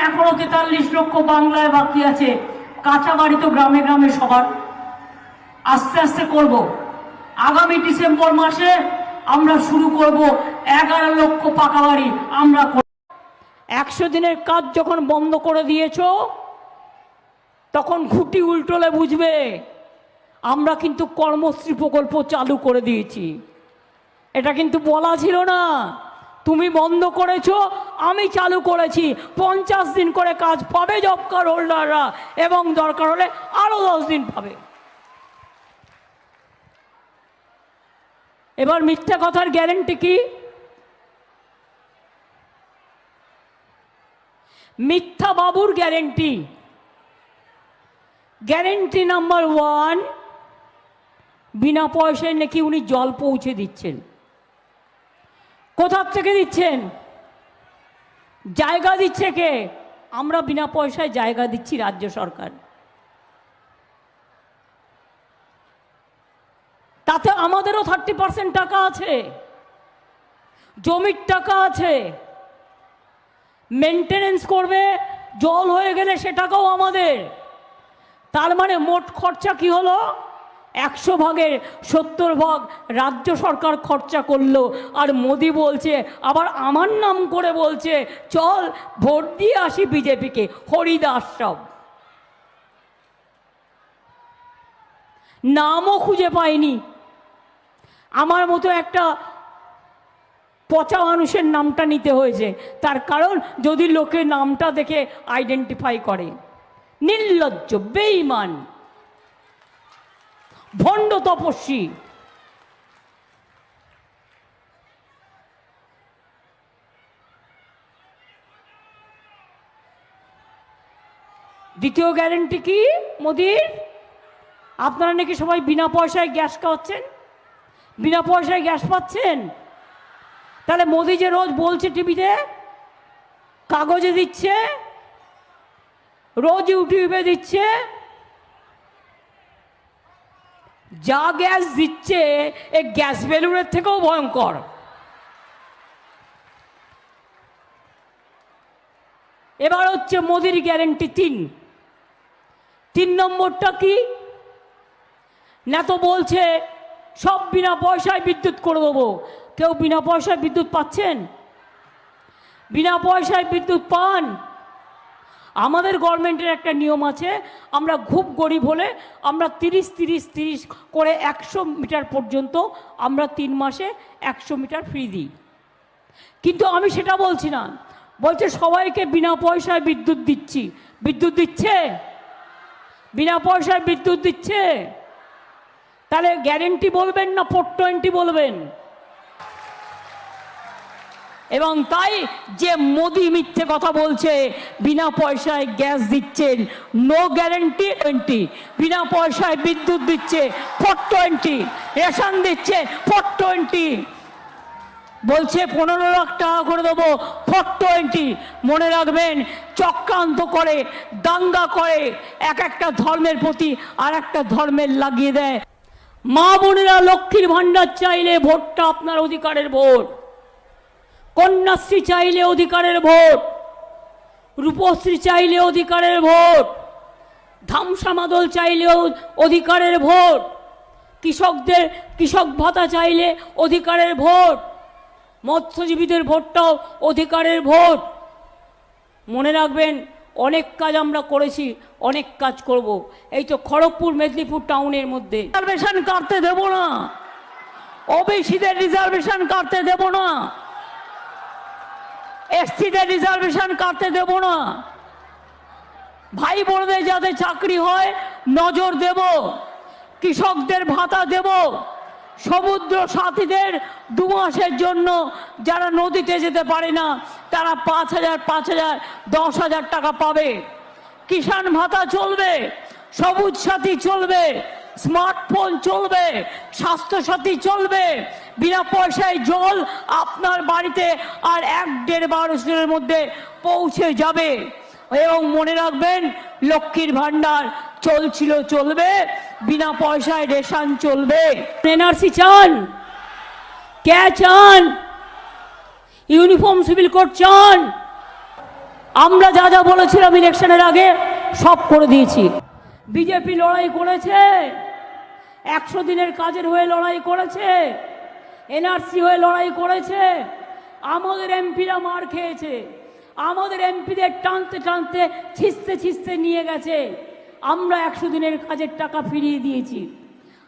এখনো 43 লক্ষ বাংলায় বাকি আছে। কাঁচা বাড়ি তো গ্রামে গ্রামে সবার, আস্তে আস্তে করব। আগামী ডিসেম্বর মাসে আমরা শুরু করব 11 লক্ষ পাকা বাড়ি আমরা। 100 দিনের কাজ যখন বন্ধ করে দিয়েছ তখন ঘুটি উল্টোলে বুঝবে আমরা কিন্তু কর্মশ্রী প্রকল্প চালু করে দিয়েছি। এটা কিন্তু বলা ছিল না, তুমি বন্ধ করেছো, আমি চালু করেছি। 50 দিন করে কাজ পাবে জব কার্ড হোল্ডাররা, এবং দরকার হলে আরো 10 দিন পাবে। এবার মিথ্যা কথার গ্যারেন্টি কি? মিথ্যা বাবুর গ্যারেন্টি, গ্যারেন্টি নাম্বার 1, বিনা পয়সায় নাকি উনি জল পৌঁছে দিচ্ছেন। কোথা থেকে দিচ্ছেন? জায়গা দিচ্ছে কে? আমরা বিনা পয়সায় জায়গা দিচ্ছি, রাজ্য সরকার। তাতে আমাদেরও 30% টাকা আছে, জমির টাকা আছে, মেনটেনেন্স করবে, জল হয়ে গেলে সে টাকাও আমাদের। তার মানে মোট খরচা কি হলো? 100 ভাগের 70 ভাগ রাজ্য সরকার খরচা করলো। আর মোদি বলছে, আবার আমার নাম করে বলছে, চল ভোট দিয়ে আসি বিজেপিকে। হরিদাস সব নামও খুঁজে পাইনি। আমার মতো একটা পচা মানুষের নামটা নিতে হয়েছে। তার কারণ যদি লোকে নামটা দেখে আইডেন্টিফাই করে। নির্লজ্জ, বেঈমান, ভণ্ড তপস্বী। দ্বিতীয় গ্যারেন্টি কি মোদির? আপনারা নাকি সবাই বিনা পয়সায় গ্যাস খাওয়াচ্ছেন, বিনা পয়সায় গ্যাস পাচ্ছেন। তাহলে মোদি যে রোজ বলছে টিভিতে, কাগজে দিচ্ছে, রোজ ইউটিউবে দিচ্ছে, যা গ্যাস দিচ্ছে এই গ্যাস বেলুনের থেকেও ভয়ঙ্কর। এবার হচ্ছে মোদির গ্যারেন্টি 3 নম্বরটা কি না? তো বলছে সব বিনা পয়সায় বিদ্যুৎ করে দেবো। কেউ বিনা পয়সায় বিদ্যুৎ পাচ্ছেন? বিনা পয়সায় বিদ্যুৎ পান? আমাদের গভর্নমেন্টের একটা নিয়ম আছে, আমরা খুব গরিব হলে আমরা 30 করে 100 মিটার পর্যন্ত আমরা 3 মাসে 100 মিটার ফ্রি দিই। কিন্তু আমি সেটা বলছি না, বলছে সবাইকে বিনা পয়সায় বিদ্যুৎ দিচ্ছি। বিদ্যুৎ দিচ্ছে? বিনা পয়সায় বিদ্যুৎ দিচ্ছে? তাহলে গ্যারেন্টি বলবেন না 420 বলবেন? এবং তাই যে মোদি মিথ্যে কথা বলছে, বিনা পয়সায় গ্যাস দিচ্ছেন, নো গ্যারেন্টি 20, বিনা পয়সায় বিদ্যুৎ দিচ্ছে 420, রেশন দিচ্ছে 420, বলছে 15 লাখ টাকা করে দেবো 420। মনে রাখবেন, চক্রান্ত করে, দাঙ্গা করে, একটা ধর্মের প্রতি আর একটা ধর্মের লাগিয়ে দেয়। মা বোনেরা লক্ষ্মীর ভান্ডার চাইলে ভোটটা আপনার অধিকারের ভোট, কন্যাশ্রী চাইলে অধিকারের ভোট, রূপশ্রী চাইলে অধিকারের ভোট, ধামসা মাদল চাইলেও অধিকারের ভোট, কৃষকদের কৃষক ভাতা চাইলে অধিকারের ভোট, মৎস্যজীবীদের ভোটটাও অধিকারের ভোট। মনে রাখবেন, অনেক কাজ আমরা করেছি, অনেক কাজ করব। এই তো খড়গপুর মেদিনীপুর টাউনের মধ্যে রিজার্ভেশন কাটতে দেব না, ওবিসিদের রিজার্ভেশন কাটতে দেব না, এসটিদের রিজার্ভেশন কাটতে দেব না, ভাই বোনদের যাতে চাকরি হয় নজর দেব, কৃষকদের ভাতা দেব, সমুদ্র সাথীদের 2 মাসের জন্য যারা নদীতে যেতে পারে না তারা 5,000 10,000 টাকা পাবে, কিষাণ ভাতা চলবে, সবুজ সাথী চলবে, স্মার্টফোন চলবে, স্বাস্থ্যসাথী চলবে, বিনা পয়সায় জল আপনার বাড়িতে আর 1-1.5 বছরের মধ্যে পৌঁছে যাবে। এবং মনে রাখবেন, লক্ষ্মীর ভান্ডার চলছিল, চলবে, বিনা পয়সায় রেশন চলবে। এনআরসি চান? কে চান? ইউনিফর্ম সিভিল কোড চান? আমরা যা যা বলেছিলাম ইলেকশনের আগে সব করে দিয়েছি। বিজেপি লড়াই করেছে, 100 দিনের কাজের হয়ে লড়াই করেছে, এনআরসি হয়ে লড়াই করেছে। আমাদের এমপিরা মার খেয়েছে, আমাদের এমপিদের টানতে টানতে ছিঁচতে ছিঁচতে নিয়ে গেছে। আমরা 100 দিনের কাজের টাকা ফিরিয়ে দিয়েছি।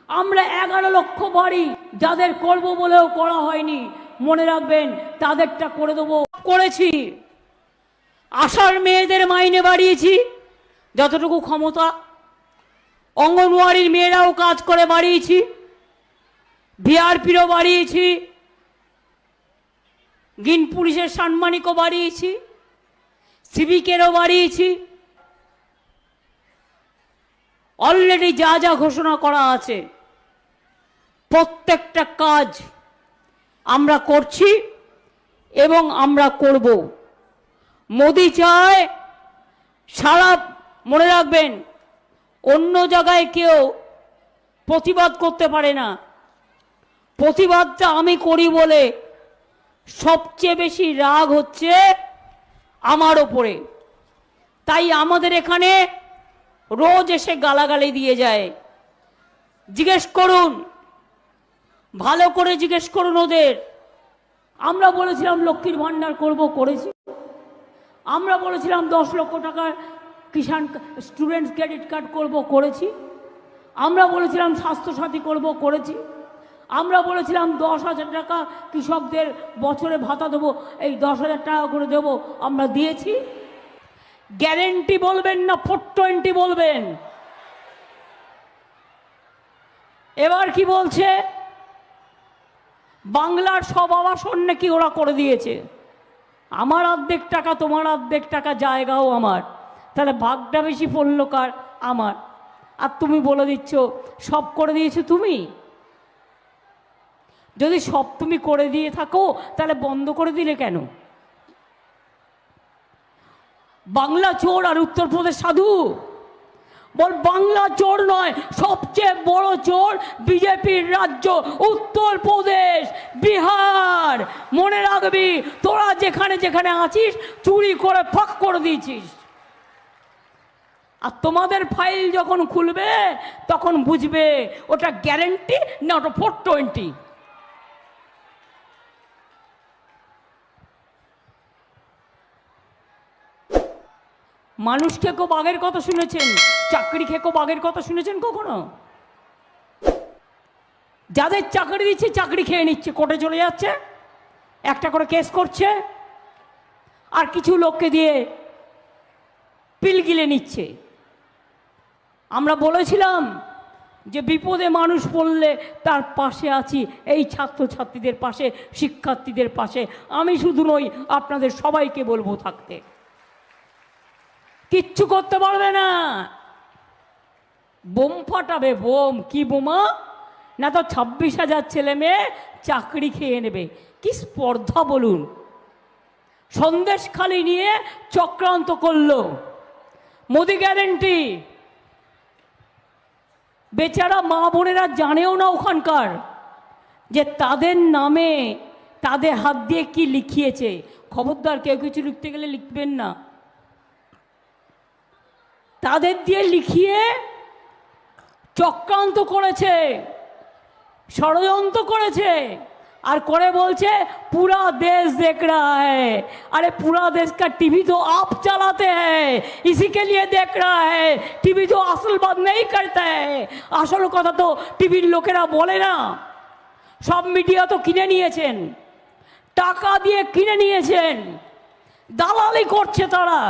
আমরা 11 লক্ষ বাড়ি যাদের করব বলেও করা হয়নি, মনে রাখবেন তাদেরটা করে দেবো, করেছি। আশার মেয়েদের মাইনে বাড়িয়েছি যতটুকু ক্ষমতা, অঙ্গনওয়াড়ির মেয়েরাও কাজ করে বাড়িয়েছি, ভিআরপিরও বাড়িয়েছি, গ্রিন পুলিশের সাম্মানিকও বাড়িয়েছি, সিভিকেরও বাড়িয়েছি। অলরেডি যা যা ঘোষণা করা আছে প্রত্যেকটা কাজ আমরা করছি এবং আমরা করব। মোদি চায় সারা, মনে রাখবেন অন্য জায়গায় কেউ প্রতিবাদ করতে পারে না, প্রতিবাদটা আমি করি বলে সবচেয়ে বেশি রাগ হচ্ছে আমার ওপরে। তাই আমাদের এখানে রোজ এসে গালাগালি দিয়ে যায়। জিজ্ঞেস করুন, ভালো করে জিজ্ঞেস করুন ওদের। আমরা বলেছিলাম লক্ষ্মীর ভান্ডার করব, করেছি। আমরা বলেছিলাম 10 লক্ষ টাকার কিষাণ স্টুডেন্টস ক্রেডিট কার্ড করব, করেছি। আমরা বলেছিলাম স্বাস্থ্যসাথী করব, করেছি। আমরা বলেছিলাম 10,000 টাকা কৃষকদের বছরে ভাতা দেবো, এই 10,000 টাকা করে দেব, আমরা দিয়েছি। গ্যারেন্টি বলবেন না 420 বলবেন? এবার কি বলছে? বাংলার সব আবাসন নাকি ওরা করে দিয়েছে। আমার অর্ধেক টাকা, তোমার অর্ধেক টাকা, জায়গাও আমার, তাহলে ভাগটা বেশি পড়লো কার? আমার। আর তুমি বলে দিচ্ছ সব করে দিয়েছো তুমি। যদি সব তুমি করে দিয়ে থাকো তাহলে বন্ধ করে দিলে কেন? বাংলা চোর আর উত্তরপ্রদেশ সাধু। বল বাংলা চোর নয়, সবচেয়ে বড় চোর বিজেপির রাজ্য উত্তরপ্রদেশ, বিহার। মনে রাখবি, তোরা যেখানে যেখানে আছিস চুরি করে ফাঁক করে দিয়েছিস। আর তোমাদের ফাইল যখন খুলবে তখন বুঝবে ওটা গ্যারেন্টি না ওটা 420। মানুষ খেকো বাঘের কথা শুনেছেন? চাকরি খেকো বাঘের কথা শুনেছেন কখনো? যাদের চাকরি দিচ্ছে চাকরি খেয়ে নিচ্ছে, কোর্টে চলে যাচ্ছে, একটা করে কেস করছে, আর কিছু লোককে দিয়ে পিল গিলে নিচ্ছে। আমরা বলেছিলাম যে বিপদে মানুষ পড়লে তার পাশে আছি, এই ছাত্রছাত্রীদের পাশে, শিক্ষার্থীদের পাশে। আমি শুধু নই, আপনাদের সবাইকে বলবো থাকতে। কিচ্ছু করতে পারবে না, বোম ফাটাবে। বোম কি বোমা? না তো 26,000 ছেলে মেয়ে চাকরি খেয়ে নেবে। কি স্পর্ধা বলুন! সন্দেশখালি নিয়ে চক্রান্ত করলো। মোদি গ্যারেন্টি, বেচারা মা বোনেরা জানেও না ওখানকার যে তাদের নামে তাদের হাত দিয়ে কি লিখিয়েছে। খবরদার কেউ কিছু লিখতে গেলে লিখবেন না। তাদের দিয়ে লিখিয়ে চক্রান্ত করেছে, ষড়যন্ত্র করেছে, আর করে বলছে পুরা देश देख रहा है। अरे पूरा देश का टीवी तो आप चलाते हैं, इसी के लिए देख रहा है। टीवी तो असल बात नहीं करता है। আসল কথা তো টিভির লোকেরা বলে না। সব মিডিয়া তো কিনে নিয়েছেন, টাকা দিয়ে কিনে নিয়েছেন, দালালি করছে তারা।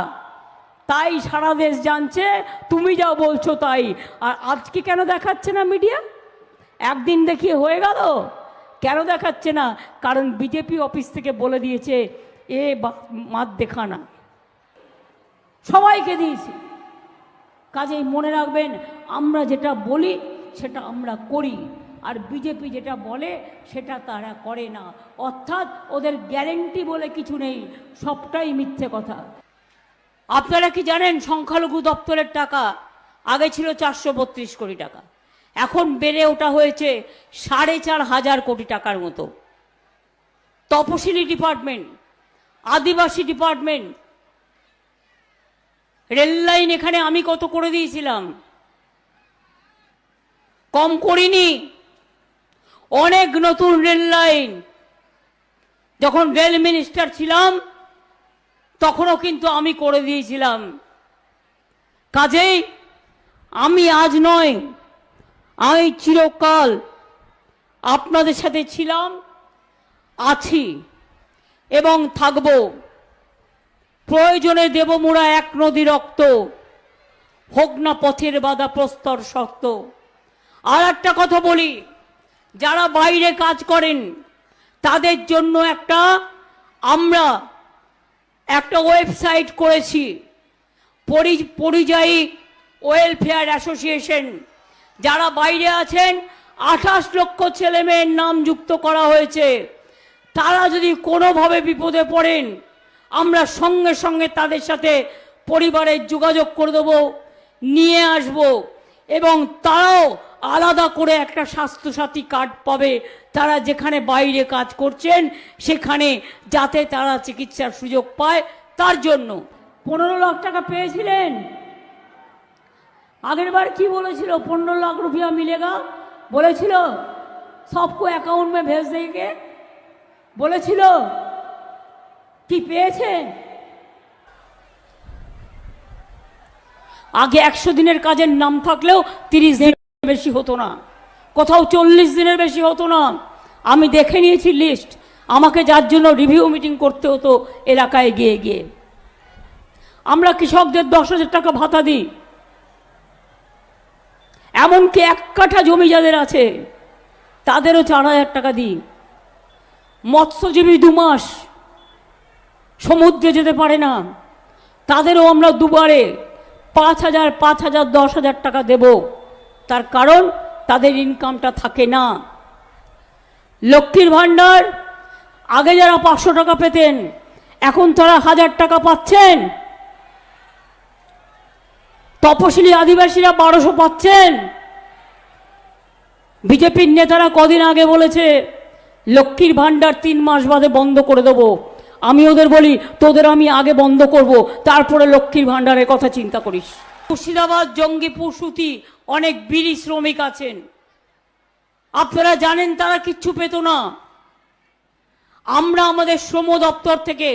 তাই সারা দেশ জানছে, তুমি যা বলছো তাই। আর আজকে কেন দেখাচ্ছে না মিডিয়া? একদিন দেখিয়ে হয়ে গেল, কেন দেখাচ্ছে না? কারণ বিজেপি অফিস থেকে বলে দিয়েছে এ মাত দেখানা, সবাইকে দিয়েছি। কাজেই মনে রাখবেন, আমরা যেটা বলি সেটা আমরা করি, আর বিজেপি যেটা বলে সেটা তারা করে না। অর্থাৎ ওদের গ্যারেন্টি বলে কিছু নেই, সবটাই মিথ্যে কথা। আপনারা কি জানেন সংখ্যালঘু দপ্তরের টাকা আগে ছিল 432 কোটি টাকা, এখন বেড়ে ওটা হয়েছে 4,500 কোটি টাকার মতো। তপশিলি ডিপার্টমেন্ট, আদিবাসী ডিপার্টমেন্ট, রেল লাইন এখানে আমি কত করে দিয়েছিলাম, কম করিনি। অনেক নতুন রেল লাইন, যখন রেল মিনিস্টার ছিলাম তখনও কিন্তু আমি করে দিয়েছিলাম। কাজেই আমি আজ নয়, আমি চিরকাল আপনাদের সাথে ছিলাম, আছি এবং থাকব। প্রয়োজনে দেব মোরা এক নদী রক্ত, হোক না পথের বাধা প্রস্তর শক্ত। আর একটা কথা বলি, যারা বাইরে কাজ করেন তাদের জন্য আমরা একটা ওয়েবসাইট করেছি, পরিযায়ী ওয়েলফেয়ার অ্যাসোসিয়েশন। যারা বাইরে আছেন 28 লক্ষ ছেলে মেয়ের নাম যুক্ত করা হয়েছে। তারা যদি কোনোভাবে বিপদে পড়েন, আমরা সঙ্গে সঙ্গে তাদের সাথে পরিবারের যোগাযোগ করে দেবো, নিয়ে আসব, এবং তারাও আলাদা করে একটা স্বাস্থ্যসাথী কার্ড পাবে। তারা যেখানে বাইরে কাজ করছেন সেখানে যাতে তারা চিকিৎসার সুযোগ পায়, তার জন্য। 15 লাখ টাকা পেয়েছিলেন, আগের বার কি বলেছিল? 15 लाख रुपया मिलेगा বলেছিল, সবকো অ্যাকাউন্ট মে ভেজ দেগে বলেছিল। কি পেয়েছেন? আগে 100 দিনের কাজের নাম থাকলেও 30 দিনের বেশি হতো না, কোথাও 40 দিনের বেশি হতো না। আমি দেখে নিয়েছি লিস্ট, আমাকে যার জন্য রিভিউ মিটিং করতে হতো এলাকায় গিয়ে গিয়ে। আমরা কৃষকদের 10,000 টাকা ভাতা দিই, এমনকি 1 কাঠা জমি যাদের আছে তাদেরও 4,000 টাকা দিই। মৎস্যজীবী 2 মাস সমুদ্রে যেতে পারে না, তাদেরও আমরা দুবারে 5,000, 5,000, 10,000 টাকা দেব। তার কারণ তাদের ইনকামটা থাকে না। লক্ষ্মীর ভাণ্ডার, আগে যারা 500 টাকা পেতেন এখন তারা 1000 টাকা পাচ্ছেন। তপশিলি আদিবাসীরা 1200 পাচ্ছেন। বিজেপির নেতারা কদিন আগে বলেছে লক্ষ্মীর ভাণ্ডার 3 মাস বাদে বন্ধ করে দেব। আমি ওদের বলি, তোদের আমি আগে বন্ধ করব, তারপরে লক্ষ্মীর ভাণ্ডারের কথা চিন্তা করিস। মুর্শিদাবাদ, জঙ্গিপুর, সুতি অনেক বিড়ি শ্রমিক আছেন, আপনারা জানেন তারা কিচ্ছু পেত না। আমরা আমাদের শ্রম দপ্তর থেকে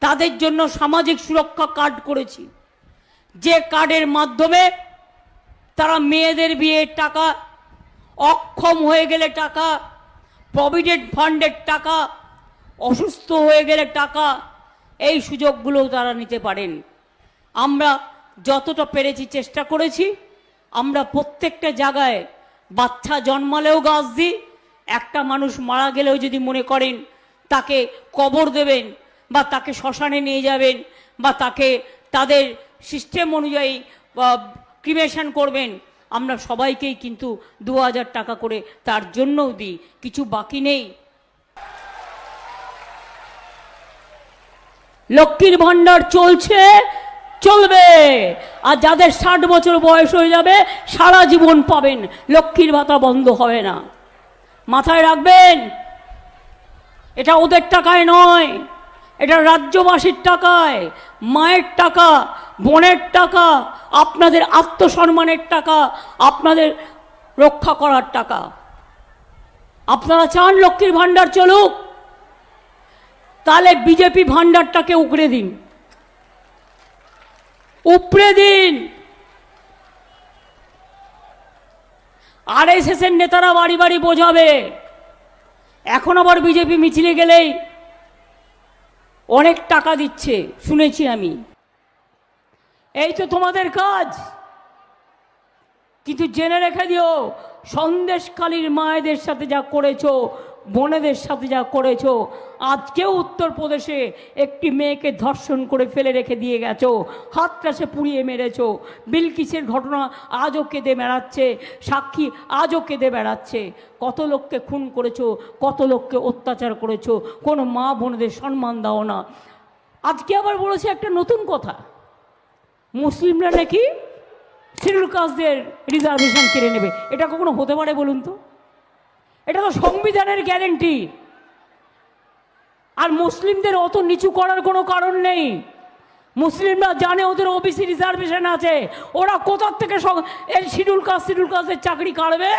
তাদের জন্য সামাজিক সুরক্ষা কার্ড করেছি, যে কার্ডের মাধ্যমে তারা মেয়েদের বিয়ের টাকা, অক্ষম হয়ে গেলে টাকা, প্রভিডেন্ট ফান্ডের টাকা, অসুস্থ হয়ে গেলে টাকা, এই সুযোগগুলো তারা নিতে পারেন। আমরা যতটা পেরেছি চেষ্টা করেছি। আমরা প্রত্যেকটা জায়গায় বাচ্চা জন্মালেও গাছ দিই, একটা মানুষ মারা গেলেও যদি মনে করেন তাকে কবর দেবেন বা তাকে শ্মশানে নিয়ে যাবেন বা তাকে তাদের সিস্টেম অনুযায়ী ক্রিমেশন করবেন, আমরা সবাইকেই কিন্তু 2000 টাকা করে তার জন্যও দিই, কিছু বাকি নেই। লক্ষ্মীর ভাণ্ডার চলছে, চলবে। আর যাদের 60 বছর বয়স হয়ে যাবে সারা জীবন পাবেন, লক্ষ্মীর ভাতা বন্ধ হবে না। মাথায় রাখবেন, এটা ওদের টাকায় নয়, এটা রাজ্যবাসীর টাকায়, মায়ের টাকা, বোনের টাকা, আপনাদের আত্মসম্মানের টাকা, আপনাদের রক্ষা করার টাকা। আপনারা চান লক্ষ্মীর ভাণ্ডার চলুক, তাহলে বিজেপি ভাণ্ডারটাকে উপড়ে দিন, উপড়ে দিন। RSS এর নেতারা বাড়ি বাড়ি বোঝাবে। এখন আবার বিজেপি মিছিলে গেলেই অনেক টাকা দিচ্ছে, শুনেছি আমি। এই তো তোমাদের কাজ। কিন্তু জেনে রেখে দিও, সন্দেশখালীর মায়েদের সাথে যা করেছো, বোনেদের সাথে যা করেছো, আজকেও উত্তরপ্রদেশে একটি মেয়েকে ধর্ষণ করে ফেলে রেখে দিয়ে গেছো, হাতটাসে পুড়িয়ে মেরেছো। বিলকিসের ঘটনা আজও কেঁদে বেড়াচ্ছে, সাক্ষী আজও কেঁদে বেড়াচ্ছে। কত লোককে খুন করেছো, কত লোককে অত্যাচার করেছো, কোনো মা বোনেদের সম্মান দাও না। আজকে আবার বলেছে একটা নতুন কথা, মুসলিমরা নাকি শিডিউল কাস্টদের রিজার্ভেশন কেড়ে নেবে। এটা কখনো হতে পারে বলুন তো? এটা তো সংবিধানের গ্যারেন্টি। আর মুসলিমদের অত নিচু করার কোনো কারণ নেই। মুসলিমরা জানে ওদের ওবিসি রিজার্ভেশন আছে, ওরা কোথার থেকে এই শিডিউল কাস্টের চাকরি কাটবে?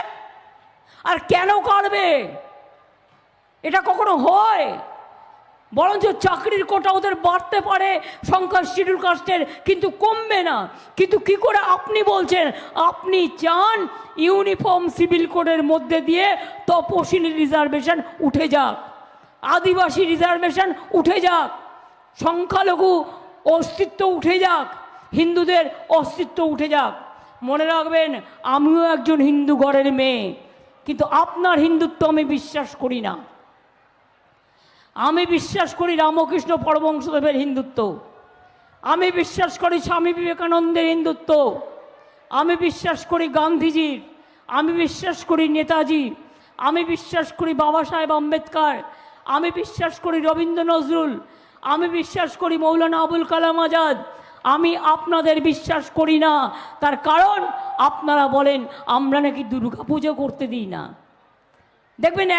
আর কেন কাটবে? এটা কখনো হয়? বরঞ্চ চাকরির কোটা ওদের বাড়তে পারে সংখ্যা শিডিউল কাস্টের, কিন্তু কমবে না। কিন্তু কি করে আপনি বলছেন আপনি চান ইউনিফর্ম সিভিল কোডের মধ্যে দিয়ে তপশিলি রিজার্ভেশন উঠে যাক, আদিবাসী রিজার্ভেশন উঠে যাক, সংখ্যালঘু অস্তিত্ব উঠে যাক, হিন্দুদের অস্তিত্ব উঠে যাক? মনে রাখবেন, আমিও একজন হিন্দু ঘরের মেয়ে, কিন্তু আপনার হিন্দুত্ব আমি বিশ্বাস করি না। আমি বিশ্বাস করি রামকৃষ্ণ পরমহংসদেবের হিন্দুত্ব, আমি বিশ্বাস করি স্বামী বিবেকানন্দের হিন্দুত্ব, আমি বিশ্বাস করি গান্ধীজির, আমি বিশ্বাস করি নেতাজি, আমি বিশ্বাস করি বাবা সাহেব আম্বেদকর, আমি বিশ্বাস করি রবীন্দ্র নজরুল, আমি বিশ্বাস করি মৌলানা আবুল কালাম আজাদ। আমি আপনাদের বিশ্বাস করি না। তার কারণ আপনারা বলেন আমরা নাকি দুর্গা পুজো করতে দিই না। দেখবেন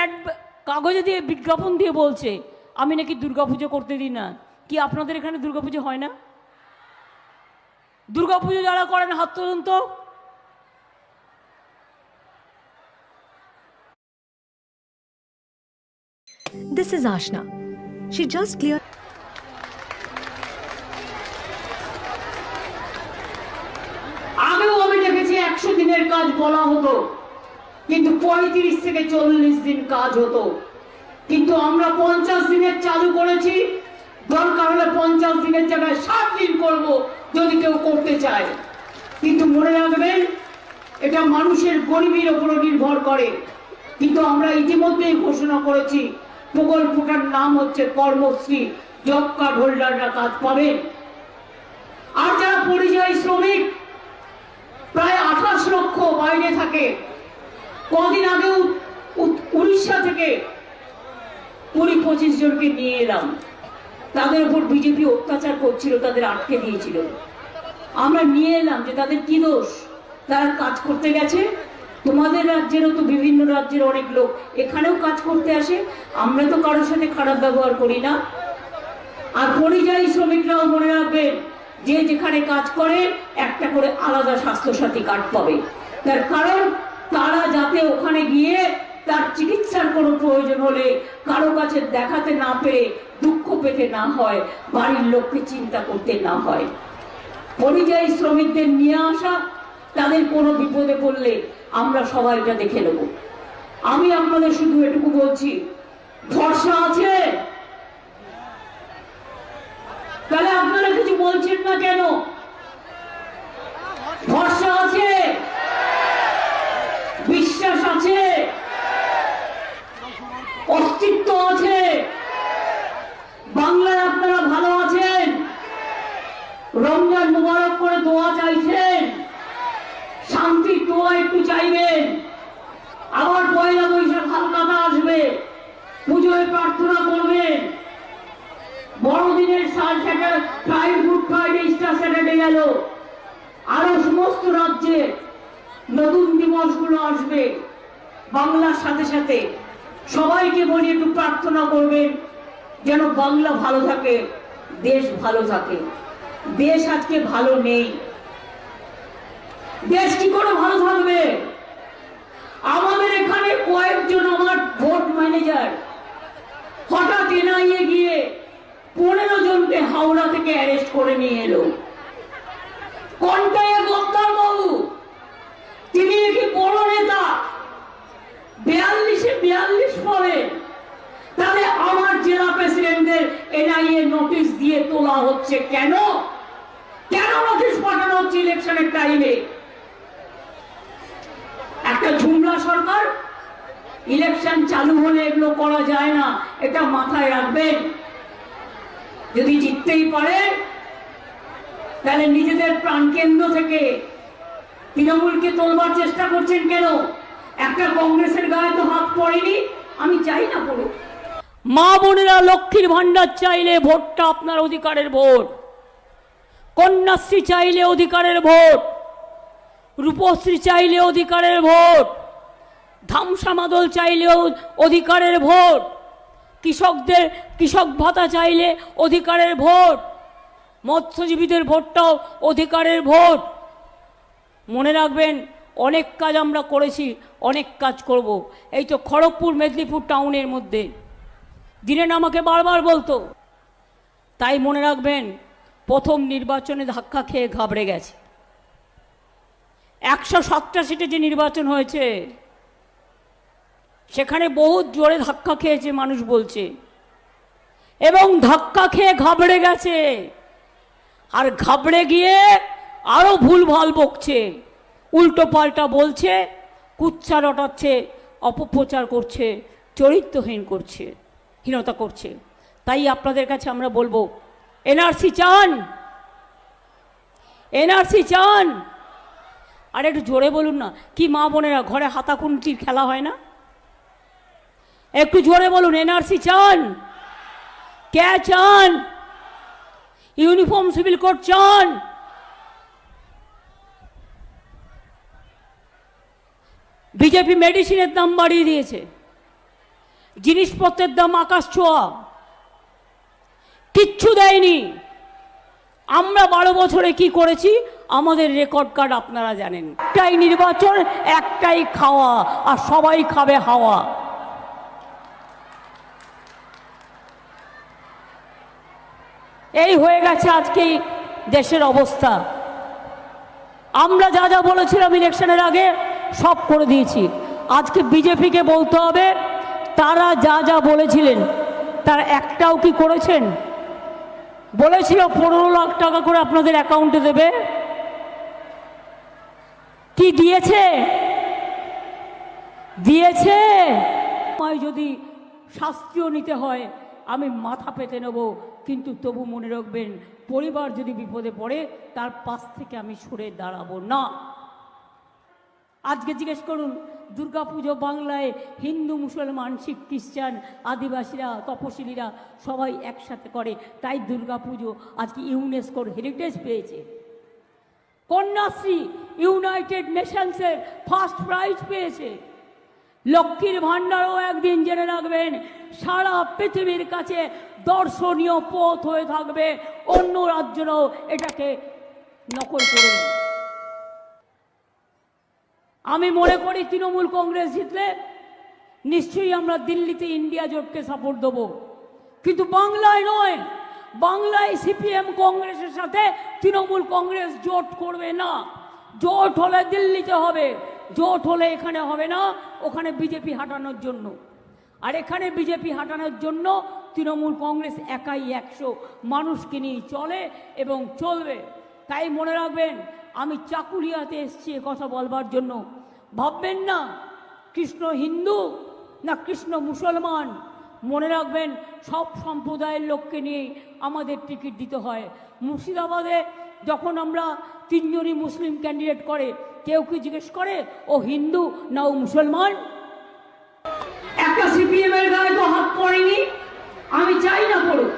কাগজে দিয়ে বিজ্ঞাপন দিয়ে বলছে আমি নাকি দুর্গাপুজো করতে দিই না। কি আপনাদের এখানে দুর্গাপুজো হয় না? দুর্গাপুজো যারা করেন হাত তুলুন তো। This is Ashna. She just cleared. আগেও আমি দেখেছি 100 দিনের কাজ বলা হতো, কিন্তু 35 থেকে 40 দিন কাজ হতো। কিন্তু আমরা 50 দিনের চালু করেছি, দরকার হলে 50 দিনের জায়গায় 7 দিন করব যদি কেউ করতে চায়। কিন্তু মনে রাখবেন এটা মানুষের গরিবের উপর নির্ভর করে। কিন্তু আমরা ইতিমধ্যেই ঘোষণা করেছি প্রকল্পটার নাম হচ্ছে কর্মশ্রী, জব কার্ড হোল্ডাররা কাজ পাবেন। আর যারা পরিযায়ী শ্রমিক প্রায় 28 লক্ষ বাইরে থাকে, কদিন আগেও উড়িষ্যা থেকে 20-25 জনকে নিয়ে এলাম। তাদের উপর বিজেপি অত্যাচার করছিল, তাদের আটকে দিয়েছিল। আমরা নিয়ে এলাম যে তাদের কি দোষ, তারা কাজ করতে গেছে। তোমাদের রাজ্যেরও তো বিভিন্ন রাজ্যের অনেক লোক এখানেও কাজ করতে আসে, আমরা তো কারোর সাথে খারাপ ব্যবহার করি না। আর পরিযায়ী শ্রমিকরাও মনে রাখবেন যে যেখানে কাজ করে একটা করে আলাদা স্বাস্থ্যসাথী কার্ড পাবে। তার কারণ তারা যাতে ওখানে গিয়ে তার চিকিৎসার কোনো প্রয়োজন হলে কারো কাছে দেখাতে না পেরে দুঃখ পেতে না হয়, বাড়ির লোককে চিন্তা করতে না হয়। পরিযায়ী শ্রমিকদের নিয়ে আসা, তাদের কোনো বিপদে পড়লে আমরা সবাই এটা দেখে নেব। আমি আপনাদের শুধু এটুকু বলছি, ভরসা আছে? তাহলে আপনারা কিছু বলছেন না কেন? ভরসা আছে? বিশ্বাস আছে? অস্তিত্ব আছে? বাংলায় আপনারা ভালো আছেন? রমজান মুবারক করে দোয়া চাইছেন, শান্তির দোয়া একটু চাইবেন। আবার পয়লা বৈশাখ হালকাতা আসবে, পুজোয় প্রার্থনা করবেন। বড়দিনের সাল থেকে গুড ফ্রাইডে, ইস্টার স্যাটারডে গেল, আরো সমস্ত রাজ্যে নতুন দিবসগুলো আসবে। বাংলার সাথে সাথে সবাইকে বলি একটু প্রার্থনা করবেন যেন বাংলা ভালো থাকে, দেশ ভালো থাকে। দেশ আজকে ভালো নেই। দেশ কি করে ভালো থাকবে? আমাদের এখানে কয়েকজন আমার ভোট ম্যানেজার হঠাৎ এনআইএ গিয়ে 15 জনকে হাওড়া থেকে অ্যারেস্ট করে নিয়ে এলো। কন্টাইয়ে গদ্দার বাবু, তিনি কি বড় নেতা, 42 পরে, তাহলে আমার জেলা প্রেসিডেন্টদের এনআইএ নোটিশ দিয়ে তোলা হচ্ছে কেন? কেন নোটিশ পাঠানো হচ্ছে ইলেকশনের টাইমে? একটা ঝুমলা সরকার, ইলেকশন চালু হলে এগুলো করা যায় না, এটা মাথায় রাখবেন। যদি জিততেই পারে তাহলে নিজেদের প্রাণকেন্দ্র থেকে তৃণমূলকে তোলবার চেষ্টা করছেন কেন? একটা কংগ্রেসের গায়ে তো হাত পড়েনি, আমি চাই না পড়ুক। মা বোনেরা লক্ষ্মীর ভান্ডার চাইলে ভোটটা আপনার অধিকারের ভোট, কন্যাশ্রী চাইলে অধিকারের ভোট, রূপশ্রী চাইলে অধিকারের ভোট, ধামসা মাদল চাইলেও অধিকারের ভোট, কৃষক ভাতা চাইলে অধিকারের ভোট, মৎস্যজীবীদের ভোটটাও অধিকারের ভোট। মনে রাখবেন, অনেক কাজ আমরা করেছি, অনেক কাজ করব। এই তো খড়গপুর মেদিনীপুর টাউনের মধ্যে দিনেন আমাকে বারবার বলতো। তাই মনে রাখবেন, প্রথম নির্বাচনে ধাক্কা খেয়ে ঘাবড়ে গেছে। 107টা সিটে যে নির্বাচন হয়েছে সেখানে বহুত জোরে ধাক্কা খেয়েছে মানুষ বলছে, এবং ধাক্কা খেয়ে ঘাবড়ে গেছে। আর ঘাবড়ে গিয়ে আরো ভুলভাল বকছে, উল্টো পাল্টা বলছে, কুচ্ছা রটাচ্ছে, অপপ্রচার করছে, চরিত্রহীন করছে, হীনতা করছে। তাই আপনাদের কাছে আমরা বলবো, এনআরসি চান? এনআরসি চান? আর একটু জোরে বলুন না। কি মা বোনেরা, ঘরে হাতাকুন্তির খেলা হয় না? একটু জোরে বলুন, এনআরসি চান? কে চান? ইউনিফর্ম সিভিল কোড চান? বিজেপি মেডিসিনের দাম বাড়িয়ে দিয়েছে, জিনিসপত্রের দাম আকাশ ছোঁয়া, কিচ্ছু দেয়নি। আমরা 12 বছরে কি করেছি আমাদের রেকর্ড কার্ড আপনারা জানেন। একটাই নির্বাচন, একটাই খাওয়া, আর সবাই খাবে হাওয়া। এই হয়ে গেছে আজকে দেশের অবস্থা। আমরা যা যা বলেছিলাম ইলেকশনের আগে সব করে দিয়েছি। আজকে বিজেপিকে বলতে হবে, তারা যা যা বলেছিলেন তারা একটাও কি করেছেন? বলেছিল 15 লাখ টাকা করে আপনাদের অ্যাকাউন্টে দেবে, কি দিয়েছে? দিয়েছে? যদি শাস্তিও নিতে হয় আমি মাথা পেতে নেব, কিন্তু তবু মনে রাখবেন, পরিবার যদি বিপদে পড়ে তার পাশ থেকে আমি সরে দাঁড়াবো না। আজকে জিজ্ঞেস করুন, দুর্গাপুজো বাংলায় হিন্দু, মুসলমান, শিখ, খ্রিস্টান, আদিবাসীরা, তপশিলীরা সবাই একসাথে করে। তাই দুর্গাপুজো আজকে ইউনেস্কোর হেরিটেজ পেয়েছে। কন্যাশ্রী ইউনাইটেড নেশনসের ফার্স্ট প্রাইজ পেয়েছে। লক্ষ্মীর ভাণ্ডারও একদিন জেনে রাখবেন সারা পৃথিবীর কাছে দর্শনীয় পথ হয়ে থাকবে। অন্য রাজ্যরাও এটাকে নকল করবে। আমি মনে করি তৃণমূল কংগ্রেস জিতলে নিশ্চয়ই আমরা দিল্লিতে ইন্ডিয়া জোটকে সাপোর্ট দেব, কিন্তু বাংলায় নয়। বাংলায় সিপিএম কংগ্রেসের সাথে তৃণমূল কংগ্রেস জোট করবে না। জোট হলে দিল্লিতে হবে, জোট হলে এখানে হবে না, ওখানে বিজেপি হাঁটানোর জন্য। আর এখানে বিজেপি হাঁটানোর জন্য তৃণমূল কংগ্রেস একাই 100 মানুষকে নিয়ে চলে এবং চলবে। তাই মনে রাখবেন, আমি চাকুলিয়াতে এসেছি কথা বলবার জন্য। ভাববেন না কৃষ্ণ হিন্দু না কৃষ্ণ মুসলমান। মনে রাখবেন, সব সম্প্রদায়ের লোককে নিয়ে আমাদের টিকিট দিতে হয়। মুর্শিদাবাদে যখন আমরা 3 জনই মুসলিম ক্যান্ডিডেট করে, কেউ কি জিজ্ঞেস করে ও হিন্দু না ও মুসলমান? একটা সিপিএম এর গায়ে তো হাত পড়েনি। আমি চাই না পড়ুক।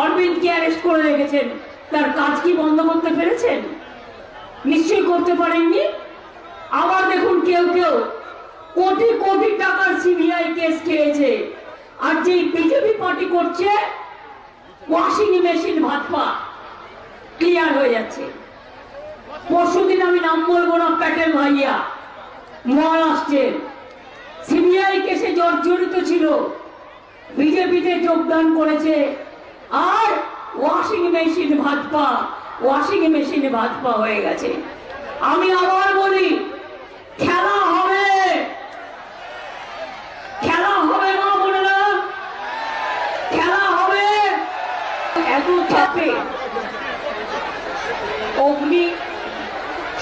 অরবিন্দকে অ্যারেস্ট করে রেখেছেন, তার কাজ কি বন্ধ করতে পেরেছেন? নিশ্চয়ই করতে পারেননি। আবার দেখুন, কেউ কেউ কোটি কোটি টাকার সিবিআই কেস খেয়েছে, আর যে বিজেপি পার্টি করছে ওয়াশিং মেশিন ভাজপা ক্লিয়ার হয়ে যাচ্ছে। পরশুদিন আমি নাম বলবো না, প্যাটেল ভাইয়া মহারাষ্ট্রের সিবিআই কেসে জর্জরিত ছিল, বিজেপিতে যোগদান করেছে, আর washing machine Bhajpa, washing machine Bhajpa হয়ে গেছে। আমি আবার বলি, খেলা হবে, খেলা হবে না বোনেরা, খেলা হবে। এত চাপে অগ্নি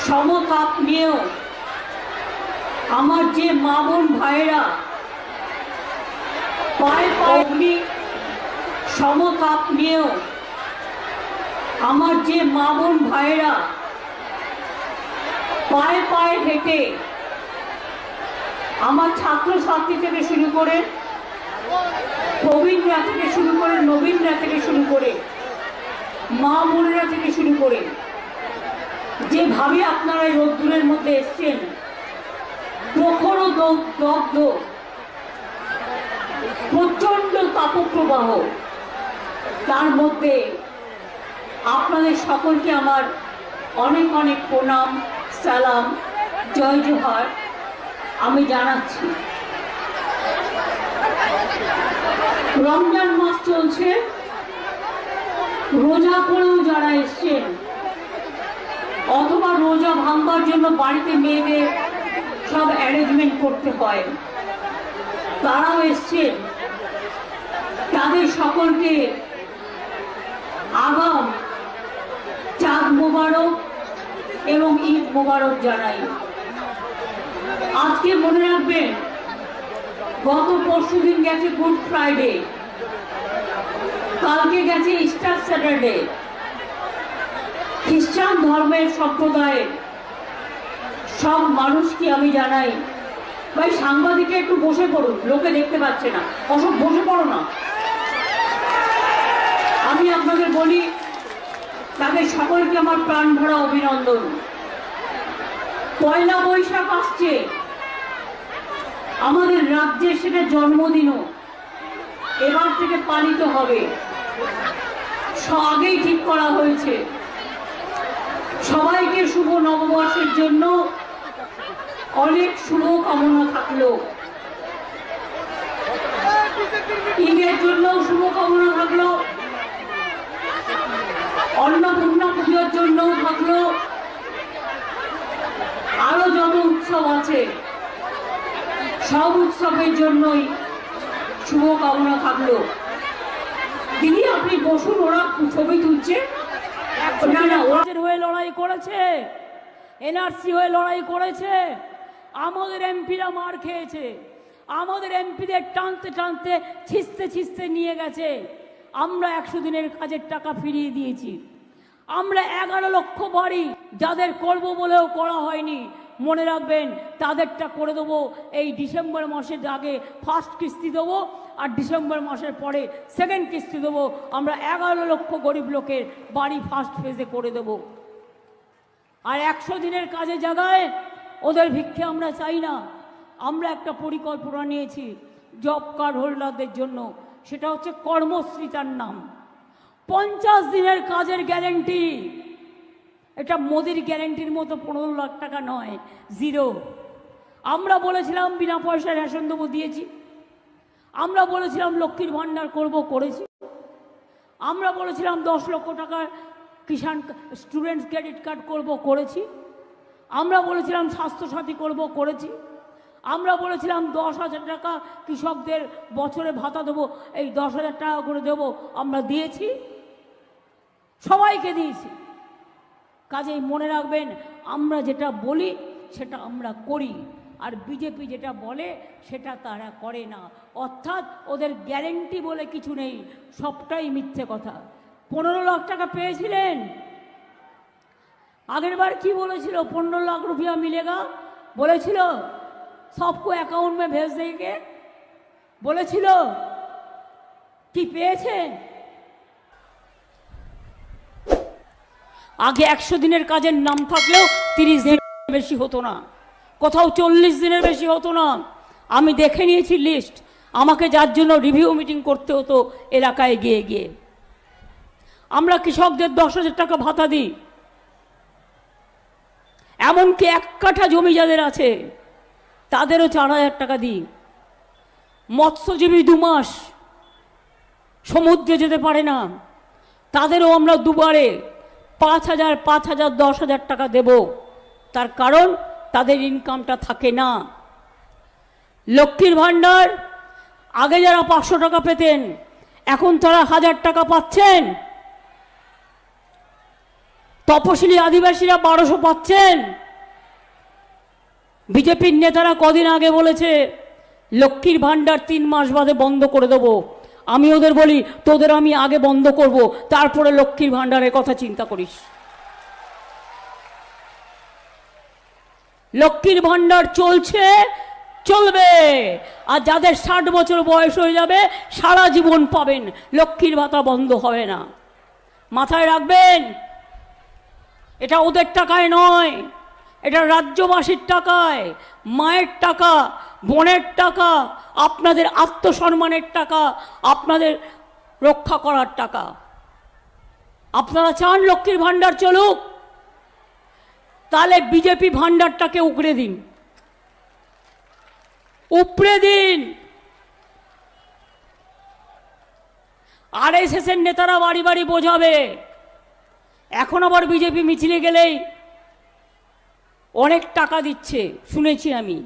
সমতাপ নিয়েও আমার যে মা বোন ভাইয়েরা পায়ে পায়ে, অগ্নি সমতাপ নিয়েও আমার যে মা বোন ভাইয়েরা পায়ে পায়ে হেঁটে, আমার ছাত্রছাত্রী থেকে শুরু করে প্রবীণরা থেকে শুরু করে নবীনরা থেকে শুরু করে মা বোনেরা থেকে শুরু করে যেভাবে আপনারা এই রোদ্দুরের মধ্যে এসছেন, প্রখর দগ্ধ, প্রচন্ড তাপপ্রবাহ, তার মধ্যে আপনাদের সকলকে আমার অনেক অনেক প্রণাম, সালাম, জয় জোহার আমি জানাচ্ছি। রমজান মাস চলছে, রোজা করেও যারা এসছেন অথবা রোজা ভাঙবার জন্য বাড়িতে মেয়েদের সব অ্যারেঞ্জমেন্ট করতে হয়, তারাও এসছেন, তাদের সকলকে আগাম চাঁদ মোবারক এবং ঈদ মোবারক জানাই। আজকে মনে রাখবেন, গত পরশুদিন গেছে গুড ফ্রাইডে, কালকে গেছে ইস্টার স্যাটারডে। খ্রিস্টান ধর্মের সম্প্রদায়ের সব মানুষকে আমি জানাই, ভাই সাংবাদিকে একটু বসে পড়ুন, লোকে দেখতে পাচ্ছে না, অসব বসে পড়ো না। আমি আপনাদের বলি, তাদের সকলকে আমার প্রাণ ভরা অভিনন্দন। পয়লা বৈশাখ আসছে, আমাদের রাজ্যে সেটা জন্মদিনও এবার থেকে পালিত হবে, আগেই ঠিক করা হয়েছে। সবাইকে শুভ নববর্ষের জন্য অনেক শুভ কামনা থাকলো, ঈদের জন্য শুভ কামনা থাকলো, অন্নপূর্ণা পুজোর জন্য থাকলো, আরো যত উৎসব আছে সব উৎসবের জন্যই শুভ কামনা থাকলো। দিদি আপনি বসুন, ওরা ছবি তুলছে। না না, ওদের হয়ে লড়াই করেছে, এনআরসি হয়ে লড়াই করেছে, আমাদের এমপিরা মার খেয়েছে, আমাদের এমপিদের টানতে টানতে ছিঁচতে ছিঁচতে নিয়ে গেছে। আমরা 100 দিনের কাজের টাকা ফিরিয়ে দিয়েছি। আমরা 11 লক্ষ বাড়ি যাদের করব বলেও করা হয়নি, মনে রাখবেন তাদেরটা করে দেবো। এই ডিসেম্বর মাসের আগে ফার্স্ট কিস্তি দেবো, আর ডিসেম্বর মাসের পরে সেকেন্ড কিস্তি দেবো। আমরা 11 লক্ষ গরিব লোকের বাড়ি ফার্স্ট ফেজে করে দেবো। আর 100 দিনের কাজের জায়গায় ওদের ভিক্ষে আমরা চাই না। আমরা একটা পরিকল্পনা নিয়েছি জব কার্ড হোল্ডারদের জন্য, সেটা হচ্ছে কর্মশ্রী, তার নাম 50 দিনের কাজের গ্যারেন্টি। এটা মোদির গ্যারেন্টির মতো 15 লাখ টাকা নয়, জিরো। আমরা বলেছিলাম বিনা পয়সায় রেশন দেবো, দিয়েছি। আমরা বলেছিলাম লক্ষ্মীর ভাণ্ডার করব, করেছি। আমরা বলেছিলাম 10 লক্ষ টাকার কিষাণ স্টুডেন্টস ক্রেডিট কার্ড করব, করেছি। আমরা বলেছিলাম স্বাস্থ্যসাথী করব, করেছি। আমরা বলেছিলাম 10,000 টাকা কৃষকদের বছরে ভাতা দেবো, এই 10,000 টাকা করে দেবো, আমরা দিয়েছি, সবাইকে দিয়েছি। কাজেই মনে রাখবেন, আমরা যেটা বলি সেটা আমরা করি, আর বিজেপি যেটা বলে সেটা তারা করে না। অর্থাৎ ওদের গ্যারেন্টি বলে কিছু নেই, সবটাই মিথ্যে কথা। 15 লাখ টাকা পেয়েছিলেন, আগের বার কি বলেছিল? 15 লাখ রুপিয়া মিলেগা বলেছিল, সবকো অ্যাকাউন্ট মে ভেজ দেंगे বলেছিল। কি পেয়েছেন? আগে 100 দিনের কাজের নাম থাকলেও 30 দিনের বেশি হতো না, কোথাও 40 দিনের বেশি হতো না। আমি দেখে নিয়েছি লিস্ট, আমাকে যার জন্য রিভিউ মিটিং করতে হতো এলাকায় গিয়ে গিয়ে। আমরা কৃষকদের 10,000 টাকা ভাতা দিই, এমনকি 1 কাঠা জমি যাদের আছে তাদেরও 4,000 টাকা দিই। মৎস্যজীবী 2 মাস সমুদ্রে যেতে পারে না, তাদেরও আমরা দুবারে 5,000, 5,000, 10,000 টাকা দেব। তার কারণ তাদের ইনকামটা থাকে না। লক্ষ্মীর ভাণ্ডার আগে যারা 500 টাকা পেতেন, এখন তারা 1,000 টাকা পাচ্ছেন। তপশিলি আদিবাসীরা 1200 পাচ্ছেন। বিজেপির নেতারা কদিন আগে বলেছে লক্ষ্মীর ভাণ্ডার 3 মাস বাদে বন্ধ করে দেব। আমি ওদের বলি, তোদের আমি আগে বন্ধ করব, তারপরে লক্ষ্মীর ভাণ্ডারের কথা চিন্তা করিস। লক্ষ্মীর ভাণ্ডার চলছে, চলবে। আর যাদের 60 বছর বয়স হয়ে যাবে সারা জীবন পাবেন, লক্ষ্মীর ভাতা বন্ধ হবে না। মাথায় রাখবেন, এটা ওদের টাকায় নয়, এটা রাজ্যবাসীর টাকায়, মায়ের টাকা, বোনের টাকা, আপনাদের আত্মসম্মানের টাকা, আপনাদের রক্ষা করার টাকা। আপনারা চান লক্ষ্মীর ভাণ্ডার চলুক, তাহলে বিজেপি ভাণ্ডারটাকে উপড়ে দিন, উপড়ে দিন। RSS এর নেতারা বাড়ি বাড়ি বোঝাবে। এখন আবার বিজেপি মিছিলে গেলেই অনেক টাকা দিচ্ছে, শুনেছি আমি।